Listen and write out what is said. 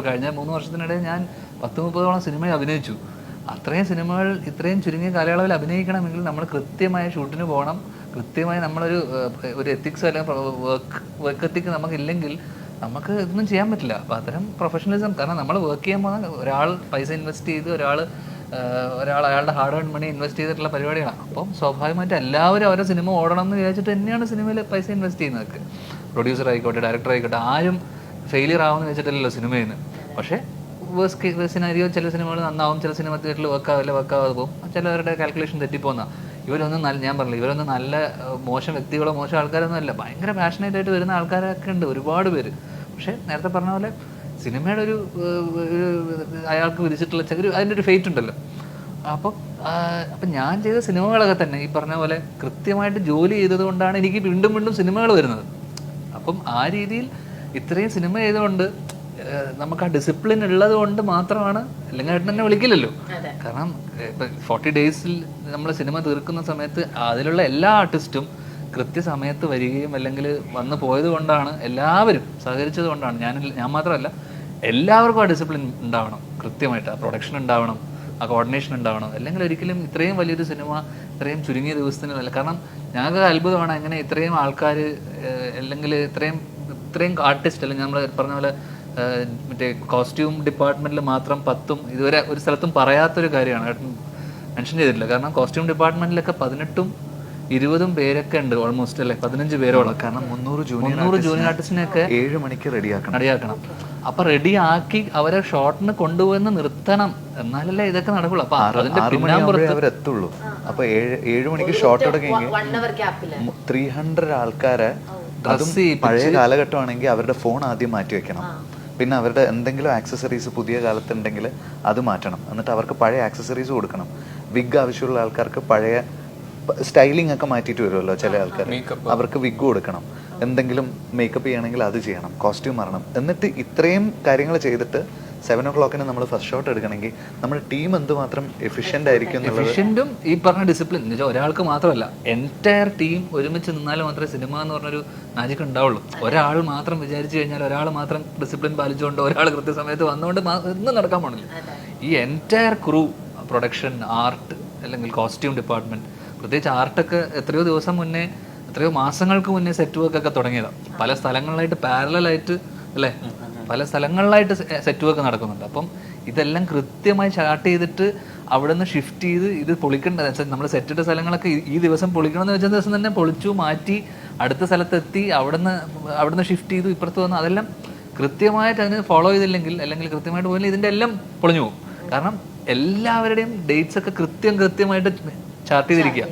കഴിഞ്ഞ 3 വർഷത്തിനിടെ ഞാൻ 10-30ഓളം സിനിമയിൽ അഭിനയിച്ചു. അത്രയും സിനിമകൾ ഇത്രയും ചുരുങ്ങിയ കാലയളവിൽ അഭിനയിക്കണമെങ്കിൽ നമ്മൾ കൃത്യമായ ഷൂട്ടിന് പോകണം. കൃത്യമായി നമ്മളൊരു എത്തിക്സ് അല്ലെങ്കിൽ വർക്ക് എത്തിക്സ് നമുക്കില്ലെങ്കിൽ നമുക്ക് ഇതൊന്നും ചെയ്യാൻ പറ്റില്ല. അപ്പോൾ അത്തരം പ്രൊഫഷണലിസം, കാരണം നമ്മൾ വർക്ക് ചെയ്യാൻ പോകുന്ന ഒരാൾ പൈസ ഇൻവെസ്റ്റ് ചെയ്ത് ഒരാൾ അയാളുടെ ഹാർഡ് ഏൺ മണി ഇൻവെസ്റ്റ് ചെയ്തിട്ടുള്ള പരിപാടിയാണ്. അപ്പം സ്വാഭാവികമായിട്ട് എല്ലാവരും അവരുടെ സിനിമ ഓടണം എന്ന് വിചാരിച്ചിട്ട് തന്നെയാണ് സിനിമയിൽ പൈസ ഇൻവെസ്റ്റ് ചെയ്യുന്നത്. പ്രൊഡ്യൂസർ ആയിക്കോട്ടെ, ഡയറക്ടർ ആയിക്കോട്ടെ, ആരും ഫെയിലിയർ ആവുമെന്ന് വെച്ചിട്ടല്ലല്ലോ സിനിമയിൽ നിന്ന്. പക്ഷേ സിനാരിയോ ചില സിനിമകൾ നന്നാവും, ചില സിനിമ തിയേറ്ററിൽ വർക്കാവാതെ പോകും, ചിലവരുടെ കാൽക്കുലേഷൻ തെറ്റിപ്പോകുന്ന. ഇവരൊന്നും ഞാൻ പറഞ്ഞില്ല, ഇവരൊന്നും നല്ല മോശം വ്യക്തികളോ മോശം ആൾക്കാരൊന്നും അല്ല. ഭയങ്കര പാഷനേറ്റ് ആയിട്ട് വരുന്ന ആൾക്കാരൊക്കെ ഉണ്ട്, ഒരുപാട് പേര്. പക്ഷേ നേരത്തെ പറഞ്ഞ പോലെ സിനിമയുടെ ഒരു അയാൾക്ക് വിധിച്ചിട്ടുള്ള അതിൻ്റെ ഒരു ഫേറ്റ് ഉണ്ടല്ലോ. അപ്പം ഞാൻ ചെയ്ത സിനിമകളൊക്കെ തന്നെ ഈ പറഞ്ഞ പോലെ കൃത്യമായിട്ട് ജോലി ചെയ്തത് കൊണ്ടാണ് എനിക്ക് വീണ്ടും വീണ്ടും സിനിമകൾ വരുന്നത്. അപ്പം ആ രീതിയിൽ ഇത്രയും സിനിമ ചെയ്തുകൊണ്ട് നമുക്ക് ആ ഡിസിപ്ലിൻ ഉള്ളത് കൊണ്ട് മാത്രമാണ്, അല്ലെങ്കിൽ ആയിട്ട് തന്നെ വിളിക്കില്ലല്ലോ. കാരണം ഇപ്പം 40 ഡേയ്സിൽ നമ്മൾ സിനിമ തീർക്കുന്ന സമയത്ത് അതിലുള്ള എല്ലാ ആർട്ടിസ്റ്റും കൃത്യസമയത്ത് വരികയും അല്ലെങ്കിൽ വന്ന് പോയത് കൊണ്ടാണ്, എല്ലാവരും സഹകരിച്ചത് കൊണ്ടാണ്. ഞാൻ മാത്രമല്ല, എല്ലാവർക്കും ആ ഡിസിപ്ലിൻ ഉണ്ടാവണം, കൃത്യമായിട്ട് ആ പ്രൊഡക്ഷൻ ഉണ്ടാവണം, ആ കോർഡിനേഷൻ ഉണ്ടാവണം. അല്ലെങ്കിൽ ഒരിക്കലും ഇത്രയും വലിയൊരു സിനിമ ഇത്രയും ചുരുങ്ങിയ ദിവസത്തിനല്ല. കാരണം ഞങ്ങൾക്ക് അത്ഭുതമാണ് എങ്ങനെ ഇത്രയും ആൾക്കാർ അല്ലെങ്കിൽ ഇത്രയും ആർട്ടിസ്റ്റ്, അല്ലെങ്കിൽ നമ്മൾ പറഞ്ഞ പോലെ മറ്റേ കോസ്റ്റ്യൂം ഡിപ്പാർട്ട്മെന്റിൽ മാത്രം 10 ഇതുവരെ ഒരു സ്ഥലത്തും പറയാത്തൊരു കാര്യമാണ്, മെൻഷൻ ചെയ്തിട്ടില്ല. കാരണം കോസ്റ്റ്യൂം ഡിപ്പാർട്ട്മെന്റിലൊക്കെ 18-20 പേരൊക്കെ ഉണ്ട് ഓൾമോസ്റ്റ്, അല്ലേ 15 പേരോളം. കാരണം 300 ജൂനിയർ ആർട്ടിസ്റ്റിനെയൊക്കെ 7 മണിക്ക് റെഡിയാക്കണം. അപ്പൊ റെഡിയാക്കി അവരെ ഷോട്ടിന് കൊണ്ടുപോയെന്ന് നിർത്തണം, എന്നാലല്ലേ ഇതൊക്കെ നടക്കുള്ളൂ. അപ്പൊ അതിന്റെ അവരെത്തുള്ളൂ. അപ്പൊ 7 മണിക്ക് ഷോട്ട് തുടങ്ങിയെങ്കിൽ 300 ആൾക്കാരെ, പഴയ കാലഘട്ടമാണെങ്കിൽ അവരുടെ ഫോൺ ആദ്യം മാറ്റി വെക്കണം, പിന്നെ അവരുടെ എന്തെങ്കിലും ആക്സസറീസ് പുതിയ കാലത്തുണ്ടെങ്കിൽ അത് മാറ്റണം, എന്നിട്ട് അവർക്ക് പഴയ ആക്സസറീസ് കൊടുക്കണം. വിഗ് ആവശ്യമുള്ള ആൾക്കാർക്ക് പഴയ സ്റ്റൈലിംഗ് ഒക്കെ മാറ്റിയിട്ട് വരുമല്ലോ ചില ആൾക്കാർ, അവർക്ക് വിഗ് കൊടുക്കണം. എന്തെങ്കിലും മേക്കപ്പ് ചെയ്യണമെങ്കിൽ അത് ചെയ്യണം, കോസ്റ്റ്യൂം മാറണം. എന്നിട്ട് ഇത്രയും കാര്യങ്ങൾ ചെയ്തിട്ട് 7 o'clock നമ്മൾ ഫസ്റ്റ് ഷോട്ട് എടുക്കണമെങ്കിൽ നമ്മുടെ ടീം എന്തുമാത്രം എഫിഷ്യന്റ് ആയിരിക്കും. എഫിഷ്യന്റും ഈ പറഞ്ഞ ഡിസിപ്ലിൻ ഒരാൾക്ക് മാത്രമല്ല, എൻറ്റയർ ടീം ഒരുമിച്ച് നിന്നാൽ മാത്രമേ സിനിമ എന്ന് പറഞ്ഞൊരു മാജിക് ഉണ്ടാവുള്ളൂ. ഒരാൾ മാത്രം വിചാരിച്ചു കഴിഞ്ഞാൽ, ഒരാൾ മാത്രം ഡിസിപ്ലിൻ പാലിച്ചുകൊണ്ട്, ഒരാൾ കൃത്യസമയത്ത് വന്നുകൊണ്ട് ഒന്നും നടക്കാൻ പോണില്ല. ഈ എൻറ്റയർ ക്രൂ, പ്രൊഡക്ഷൻ, ആർട്ട്, അല്ലെങ്കിൽ കോസ്റ്റ്യൂം ഡിപ്പാർട്ട്മെന്റ്, പ്രത്യേകിച്ച് ആർട്ടൊക്കെ എത്രയോ ദിവസം മുന്നേ, എത്രയോ മാസങ്ങൾക്ക് മുന്നേ സെറ്റ് വർക്ക് ഒക്കെ തുടങ്ങിയതാണ്. പല സ്ഥലങ്ങളിലായിട്ട് പാരലായിട്ട്, അല്ലേ, പല സ്ഥലങ്ങളിലായിട്ട് സെറ്റ് വർക്ക് നടക്കുന്നുണ്ട്. അപ്പം ഇതെല്ലാം കൃത്യമായി ചാർട്ട് ചെയ്തിട്ട് അവിടെ നിന്ന് ഷിഫ്റ്റ് ചെയ്ത് ഇത് പൊളിക്കേണ്ട, നമ്മൾ സെറ്റിട്ട സ്ഥലങ്ങളൊക്കെ ഈ ദിവസം പൊളിക്കണമെന്ന് വെച്ച ദിവസം തന്നെ പൊളിച്ചു മാറ്റി അടുത്ത സ്ഥലത്തെത്തി, അവിടുന്ന് ഷിഫ്റ്റ് ചെയ്തു ഇപ്പുറത്ത് വന്നു. അതെല്ലാം കൃത്യമായിട്ട് അതിന് ഫോളോ ചെയ്തില്ലെങ്കിൽ, അല്ലെങ്കിൽ കൃത്യമായിട്ട് പോയില്ലെങ്കിൽ ഇതിൻ്റെ എല്ലാം പൊളിഞ്ഞു പോകും. കാരണം എല്ലാവരുടെയും ഡേറ്റ്സ് ഒക്കെ കൃത്യമായിട്ട് ചാർട്ട് ചെയ്തിരിക്കുക.